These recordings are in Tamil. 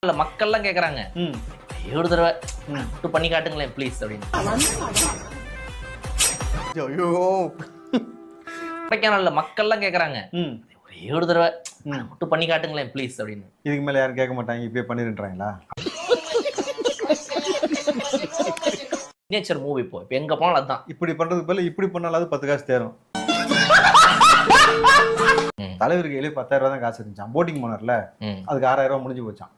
இல்ல மக்கள்லாம் கேக்குறாங்க ஒரு தடவை பண்ணி காட்டுங்களேன் ப்ளீஸ் அப்படின்னு. ஐயோ கொடைக்கானல்ல மக்கள்லாம் கேக்குறாங்க ஒரே ஒரு தடவை மட்டும் பண்ணி காட்டுங்களேன் ப்ளீஸ் அப்படின்னு. இதுக்கு மேல யாரும் கேட்க மாட்டாங்க, இப்பயே பண்ணிருன்றாங்களா? நேச்சர் மூவி இப்போ எங்க போனாலும் அதுதான். இப்படி பண்றதுக்கு பதிலா இப்படி பண்ணாலும் 10 காசு தேரும். தலைவருக்கு 10,000 ரூபாய் தான் காசு இருந்துச்சான். போட்டிங் போனார்ல, அதுக்கு 6,000 ரூபாய் முடிஞ்சு போச்சான்.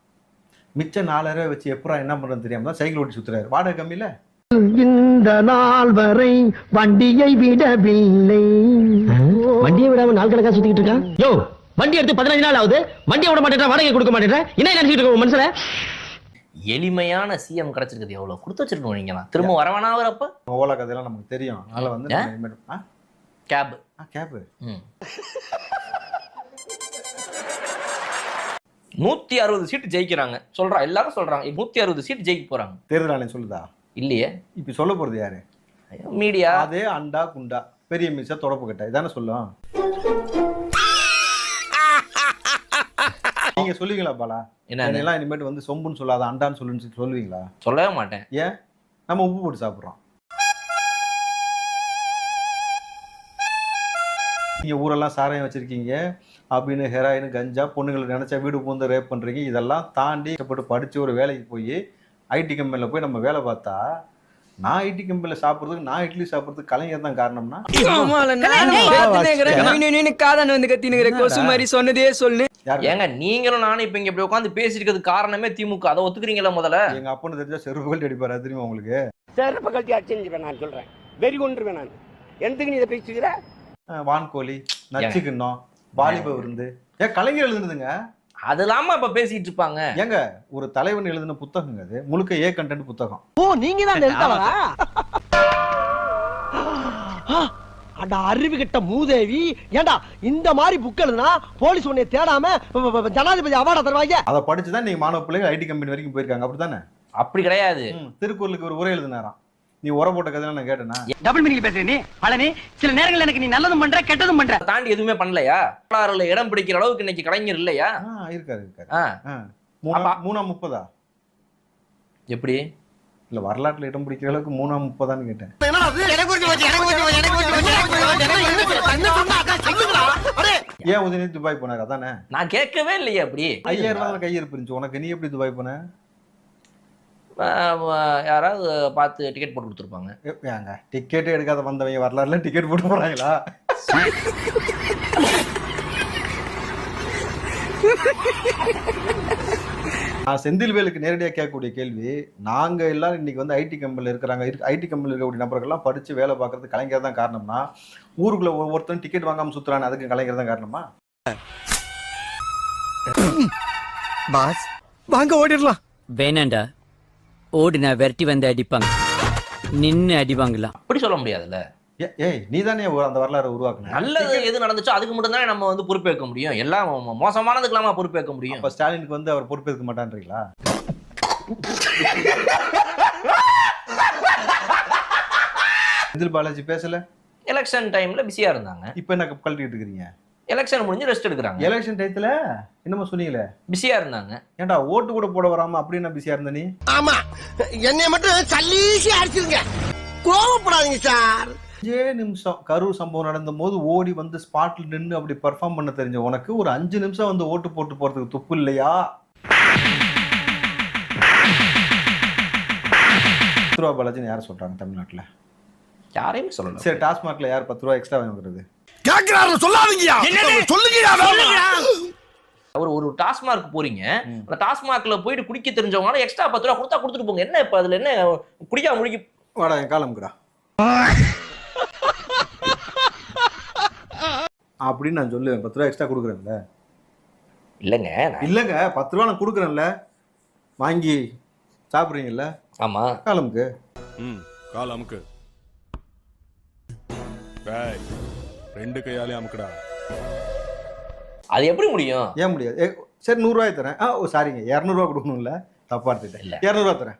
மிச்சம் 4,000 ரூபாய் வச்சு எப்பரா என்ன பண்றது தெரியாம தான் சைக்கிள் ஓட்டி சுத்துறாரு. வாடகை கம்மி இல்ல. இந்த நாள் வரை வண்டியை விடவில்லை. வண்டியை விடாம நாள் கணக்கா சுத்திட்டு இருக்கான். யோ, வண்டி எடுத்து 15 நாள் ஆகுது, வண்டியை விட மாட்டேன், வாடகை கொடுக்க மாட்டேன். என்ன நினைச்சிட்டு இருக்க மனுஷன? எளிமையான சிஎம் கிடைச்சிருக்குது, எவ்வளவு கொடுத்து வச்சிருக்கணும் நீங்க. திரும்ப வரவானா வரப்ப ஓலா கதையெல்லாம் நமக்கு தெரியும். அதனால வந்து கேப் கேப் 160 சீட்டு ஜெயிக்கிறாங்க சொல்றா, எல்லாரும் சொல்றாங்க 160 சீட்டு ஜெயிக்க போறாங்க. தேர்தல் ஆணையம் சொல்லுதா? இல்லையே. இப்ப சொல்ல போறது யாரு? மீடியா. அதே அண்டா குண்டா பெரிய மிச்ச தொடப்பு கட்ட இதானே சொல்லும். நீங்க சொல்லுவீங்களா பாலா? என்னெல்லாம் இனிமேட்டு வந்து சொம்புன்னு சொல்லாத அண்டான்னு சொல்லுன்னு சொல்லுவீங்களா? சொல்லவே மாட்டேன். ஏன்? நம்ம உப்பு போட்டு சாப்பிடுறோம். நீங்க ஊரெல்லாம் சாராயம் வச்சிருக்கீங்க அப்படின்னு ஹெராயின் கஞ்சா பொண்ணுங்களை நினைச்சா வீடு பூந்து ரேப் பண்றீங்க. இதெல்லாம் தாண்டி படிச்சு ஒரு வேலைக்கு போய் ஐடி கம்பெனில போய் நம்ம வேலை பார்த்தா, நான் ஐடி கம்பெனில சாப்பிடுறதுக்கு, நான் இட்லி சாப்பிடுறதுக்கு கலைஞர் தான் காரணம்னா ஏங்க நீங்களும் நானும் இப்ப இங்க இப்படி உட்காந்து பேசிட்டு இருக்கிறது காரணமே திமுக. அதை ஒத்துக்கிறீங்களா? முதல்ல எங்க அப்பன்னு தெரிஞ்சா செருப்புகள் அடிப்பாரு. தெரியுமா உங்களுக்கு? செருப்பு கழட்டி அடிச்சிருப்பேன். நான் சொல்றேன், வெறி கொண்டுருவேன் நான். எதுக்கு நீ இதை பேசுகிற? வான்கோழி, நச்சுக்கிண்ணம், வாலிப விருந்து ஏன் கலைஞர் எழுதுனதுங்க. அது இல்லாம இப்ப பேசிட்டு இருப்பாங்க. ஏங்க ஒரு தலைவன் எழுதின புத்தகங்க, அது முழுக்க ஏ கண்டென்ட் புத்தகம். ஓ, நீங்க தான் எழுத்தாளரா? அட அறிவு கிட்ட மூதேவி. ஏண்டா இந்த மாதிரி புக் எழுதுனா போலீஸ் உன்னை தேடாம ஜனாதிபதி அவார்டு தருவாங்க. அதை படிச்சுதான் நீங்க மாணவ பிள்ளைகள் ஐடி கம்பெனி வரைக்கும் போயிருக்காங்க. அப்படித்தானே? அப்படி கிடையாது. திருக்குறளுக்கு ஒரு உரை எழுதினாராம். நீ உர போட்ட கதை நான் கேட்டேனா? டபுள் மீனிங் பேசுற நீ பழனி. சில நேரங்கள்ல எனக்கு நீ நல்லதும் பண்ற கெட்டதும் பண்ற. தாண்டி எதுவுமே பண்ணலையா? வரலாறுல இடம் பிடிக்கிற அளவுக்கு இன்னைக்கு கலைஞர் இல்லையா? இருக்காரு. மூணாம் 30 எப்படி இல்ல வரலாற்றுல இடம் பிடிக்கிற அளவுக்கு 3ஆம் 30 கேட்டேன். ஏன் உதயநிதி துபாய் போனாரு? அதானே நான் கேட்கவே இல்லையே. அப்படி 5000 ரூபாய் கையிருப்பு இருந்துச்சு உனக்கு. நீ எப்படி துபாய் போன? யாராவது பார்த்து டிக்கெட் போட்டு கொடுத்துருப்பாங்க. ஏங்க டிக்கெட்டே எடுக்காத வந்தவங்க வரலாறுல டிக்கெட் போட்டு போறாங்களா? நான் செந்தில்வேலுக்கு நேரடியாக கேட்கக்கூடிய கேள்வி, நாங்க எல்லாரும் இன்னைக்கு வந்து ஐடி கம்பெனில இருக்கிறாங்க. ஐடி கம்பெனில இருக்கக்கூடிய நபர்கள்லாம் படிச்சு வேலை பார்க்கறது கலைஞர் தான் காரணம்னா, ஊருக்குள்ள ஒருத்தன் டிக்கெட் வாங்காம சுத்துறானே அதுக்கு கலைஞர் தான் காரணமா? பாஸ் வாங்க ஓடிடலாம். வேணாண்டா, ஓடினா விரட்டி வந்து அடிப்பாங்க, நின்னு அடிப்பாங்களா? அப்படி சொல்ல முடியாதுல்ல. ஏய் நீ தானே அந்த வரலாறு உருவாக்குன. நல்லது எது நடந்துச்சோ அதுக்கு மட்டும் தானே நம்ம வந்து பொறுப்பேற்க முடியும். எல்லாம் மோசமானதுக்கெல்லாமா பொறுப்பேற்க முடியும்? அப்ப ஸ்டாலினுக்கு வந்து அவர் பொறுப்பேற்க மாட்டான்றீங்களா? செந்தில் பாலாஜி பேசல. எலெக்ஷன் டைம்ல பிஸியா இருந்தாங்க. இப்ப என்ன கழட்டிட்டு இருக்கீங்க? எலெக்ஷன் முடிஞ்சு ரெஸ்ட் எடுக்கிறாங்க. எலெக்ஷன் டயத்துல என்னமோ சொன்னீங்களே பிஸியா இருந்தாங்க. ஏன்டா ஓட்டு கூட போட வராம அப்படி என்ன பிஸியா இருந்த நீ? ஆமா, என்னை மட்டும் சல்லீசி அடிச்சிருங்க, கோவப்படாதீங்க சார். 5 நிமிஷம் கரூர் சம்பவம் நடந்த போது ஓடி வந்து ஸ்பாட்ல நின்று அப்படி பெர்ஃபார்ம் பண்ண தெரிஞ்ச உனக்கு ஒரு 5 நிமிஷம் வந்து ஓட்டு போட்டு போறதுக்கு துப்பு இல்லையா? 10 ரூபா பாலாஜின்னு யாரை சொல்றாங்க தமிழ்நாட்டுல? யாரையுமே சொல்லல. சரி, டாஸ்மாக்ல யார் 10 ரூபா எக்ஸ்ட்ரா வாங்குறது? கேக்குறாரு சொல்லாதீங்கயா. சொல்லுங்கயா. ஒரு டாஸ்மார்க் போறீங்க, அந்த டாஸ்மார்க்ல போயிட்டு குடிக்க தெரிஞ்சவங்க எக்ஸ்ட்ரா 10 ரூபா கொடுத்தா கொடுத்துட்டு போங்க. என்ன இப்ப அதுல என்ன குடிக்காம முடிக்க? வாடா என் காலம்க்குடா அப்படின்னு நான் சொல்லுவேன். 10 ரூபா எக்ஸ்ட்ரா கொடுக்குறேன்ல. இல்லங்க 10 ரூபா நான் கொடுக்குறேன்ல, வாங்கி சாப்பிடுறீங்கல்ல. ஆமா, காலமுக்கு காலமுக்கு 2 கையாலே அமுக்குடா. அது எப்படி முடியும்? ஏன் முடியாது? சரி 100 ரூபாய் தரேன். ஓ சாரிங்க 200 ரூபா கொடுக்கணும்ல, தப்பா எடுத்துட்டேன். 200 ரூபா தரேன்.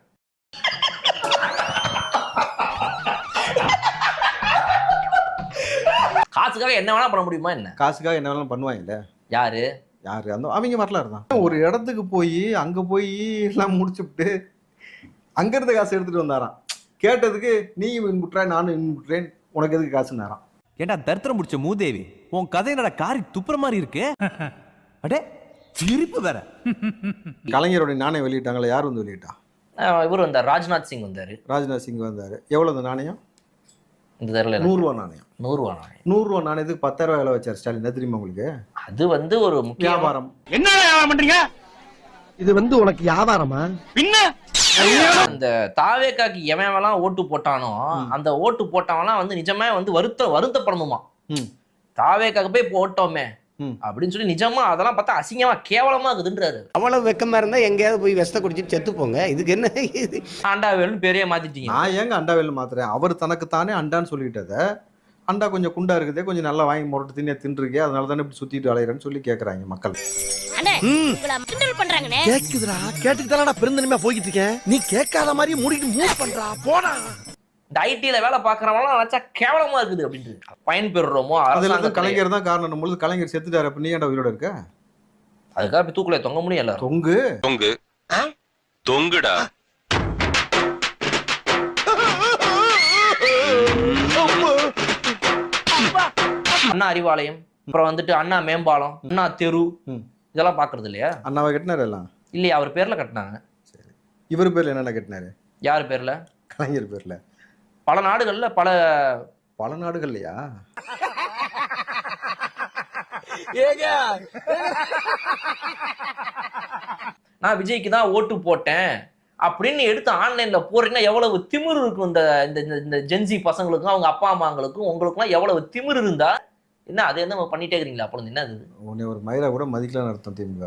காசுக்காக என்ன வேணா பண்ண முடியுமா? என்ன காசுக்காக என்ன வேணாலும் பண்ணுவாங்கல்ல. யாரு? யாரு அந்த அவங்க வரலாறு தான். ஒரு இடத்துக்கு போய் அங்க போய் எல்லாம் முடிச்சுட்டு அங்க இருந்த காசு எடுத்துட்டு வந்தாராம். கேட்டதுக்கு நீ இன்புட்றாய் நானும் இன்புட்றேன், உனக்கு எதுக்கு காசுன்னாராம். ஏண்டா தரித்திரம் முடிச்ச மூதேவி, உன் கதை என்னடா காரி துப்புற மாதிரி இருக்கு. அடே சிரிப்பு வேற. கலைஞருடைய நாணயம் வெளியிட்டாங்களா? யார் வந்து வெளியிட்டா? இவர் வந்தார், ராஜ்நாத் சிங் வந்தாரு. ராஜ்நாத் சிங் வந்தாரு. எவ்வளவு அந்த நாணயம்? இந்த தெரியல. 100 ரூபா நாணயம். 100 ரூபா நாணயம். 100 ரூபா நாணயத்துக்கு 10,000 ரூபாய் விலை வச்சார் ஸ்டாலின். என்ன தெரியுமா உங்களுக்கு? அது வந்து ஒரு முக்கிய வியாபாரம். என்ன வியாபாரம் பண்றீங்க? இது வந்து உனக்கு வியாபாரமா? பின்ன அந்த தாவேக்காக்கு எவன்லாம் ஓட்டு போட்டானோ அந்த ஓட்டு போட்டவன்லாம் வந்து நிஜமா வந்து வருத்தப்படணுமா. தாவேக்காக்கு போய் போட்டோமே அப்படின்னு சொல்லி நிஜமா அதெல்லாம் பார்த்தா அசிங்கமா கேவலமா இருக்குதுன்றாரு. அவ்வளவு வெக்கமா இருந்தா எங்கேயாவது போய் வெஸ்ட குடிச்சிட்டு செத்து போங்க. இதுக்கு என்ன இது? ஆண்டாவேல்னு பேரே மாத்திட்டீங்க. நான் ஏங்க அண்டாவேல் மாத்துறேன்? அவர் தனக்கு தானே அண்டான்னு சொல்லிட்டத, அண்டா கொஞ்சம் குண்டா இருக்குதே, கொஞ்சம் நல்லா வாங்கி முரட்டு தின்றுருக்கே, அதனால தானே இப்படி சுத்திட்டு அலையிறேன்னு சொல்லி கேட்கறாங்க மக்கள். கேக்குதுடா, கேட்டுக்கிட்டாடா பெருந்தன்மையா போய்கிட்டு இருக்கேன். நீ கேட்காத மாதிரி மூடிட்டு மூவ் பண்றா, போடா. இந்த ஐடில வேலை பாக்குறவங்களாம் நினைச்சா கேவலமா இருக்குது அப்படின்ட்டு பயன்பெறுறோமோ அதுல அரசாங்கத்துல. கலைஞர் தான் காரணம். பொழுது கலைஞர் செத்துட்டாரு, அப்ப நீ ஏன்டா உயிரோட இருக்க? அதுக்காக இப்ப தூக்குல தொங்க முடியும் எல்லாரும். தொங்கு தொங்கு தொங்குடா. அண்ணா அறிவாலயம், அப்புறம் வந்துட்டு அண்ணா மேம்பாலம், அண்ணா தெரு, இதெல்லாம் பாக்குறது இல்லையா? அண்ணாவை கட்டினாரு எல்லாம் இல்லையா? அவர் பேர்ல கட்டினாங்க. இவர் பேர்ல என்னென்ன கட்டினாரு? யார் பேர்ல? கலைஞர் பேர்ல. பல நாடுகள்ல பல நாடுகள்லையா? நான் விஜய்க்கு தான் ஓட்டு போட்டேன் அப்படின்னு எடுத்து ஆன்லைன்ல போறீங்கன்னா எவ்வளவு திமிரு இருக்கும் இந்த இந்த ஜென்சி பசங்களுக்கும் அவங்க அப்பா அம்மாங்களுக்கும் உங்களுக்குலாம் எவ்வளவு திமிரு இருந்தா என்ன அதை என்ன பண்ணிட்டே இருக்கிறீங்களா? அப்போ என்ன அது? உன்னை ஒரு மயிலா கூட மதிக்கலாம்னு அர்த்தம் திமுக.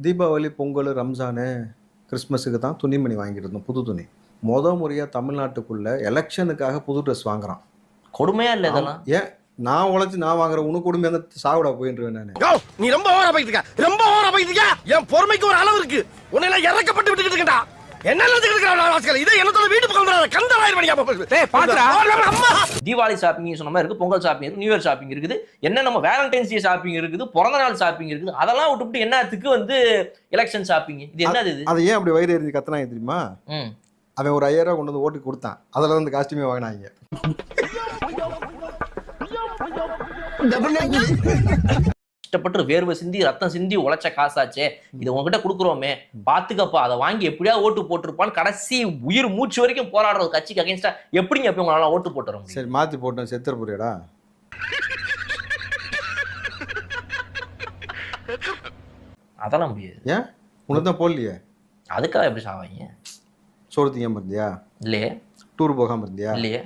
தீபாவளி, பொங்கல், ரம்ஜானு, கிறிஸ்மஸுக்கு தான் துணிமணி வாங்கிட்டு இருந்தோம், புது துணி. முறையா தமிழ்நாட்டுக்குள்ள எலெக்ஷனுக்காக புது ட்ரெஸ் வாங்குறான். கொடுமையா இல்ல இதெல்லாம்? ஏன் நான் உழைச்சு நான் வாங்குறேன், உனக்கு கொடுமை அந்த சாவிடா போயிட்டுருவேன் நானு. நீ ரொம்ப ஓவரா போயிட்டு இருக்க, ரொம்ப ஓவரா போயிட்டு இருக்க. என் பொறுமைக்கு ஒரு அளவு இருக்கு. உன்னை எல்லாம் இறக்கப்பட்டு விட்டுக்கிட்டு இருக்கா. என்ன இதை என்னத்தோட வீட்டு பக்கம் தீபாவளி ஷாப்பிங் சொன்ன மாதிரி இருக்கு, பொங்கல் ஷாப்பிங் இருக்கு, நியூ இயர் ஷாப்பிங் இருக்குது, என்ன நம்ம வேலண்டைன்ஸ் டே ஷாப்பிங் இருக்குது, பிறந்த நாள் ஷாப்பிங் இருக்குது. அதெல்லாம் விட்டுவிட்டு என்னத்துக்கு வந்து எலெக்ஷன் ஷாப்பிங்? இது என்னது இது? அதை ஏன் அப்படி வயிறு எரிஞ்சு கத்துனாங்க தெரியுமா? அவன் ஒரு 5,000 ரூபாய் கொண்டு வந்து ஓட்டுக்கு கொடுத்தான், அதுல வந்து காஸ்டியூமே வாங்கினாங்க. கஷ்டப்பட்டு வேர்வை சிந்தி ரத்தம் சிந்தி உழைச்ச காசாச்சே, இதை உங்ககிட்ட கொடுக்குறோமே பாத்துக்கப்பா, அதை வாங்கி எப்படியா ஓட்டு போட்டிருப்பான்னு கடைசி உயிர் மூச்சு வரைக்கும் போராடுற ஒரு கட்சிக்கு அகைன்ஸ்டா எப்படிங்க எப்ப உங்களால ஓட்டு போட்டுறோம்? சரி மாத்தி போட்டேன், செத்துற போறியடா? அதெல்லாம் முடியாது. ஏன் உனக்கு தான் போடலையே, அதுக்காக எப்படி சாவாங்க? சோறு திங்காம இருந்தியா? இல்லையே. டூர் போகாம இருந்தியா? இல்லையே.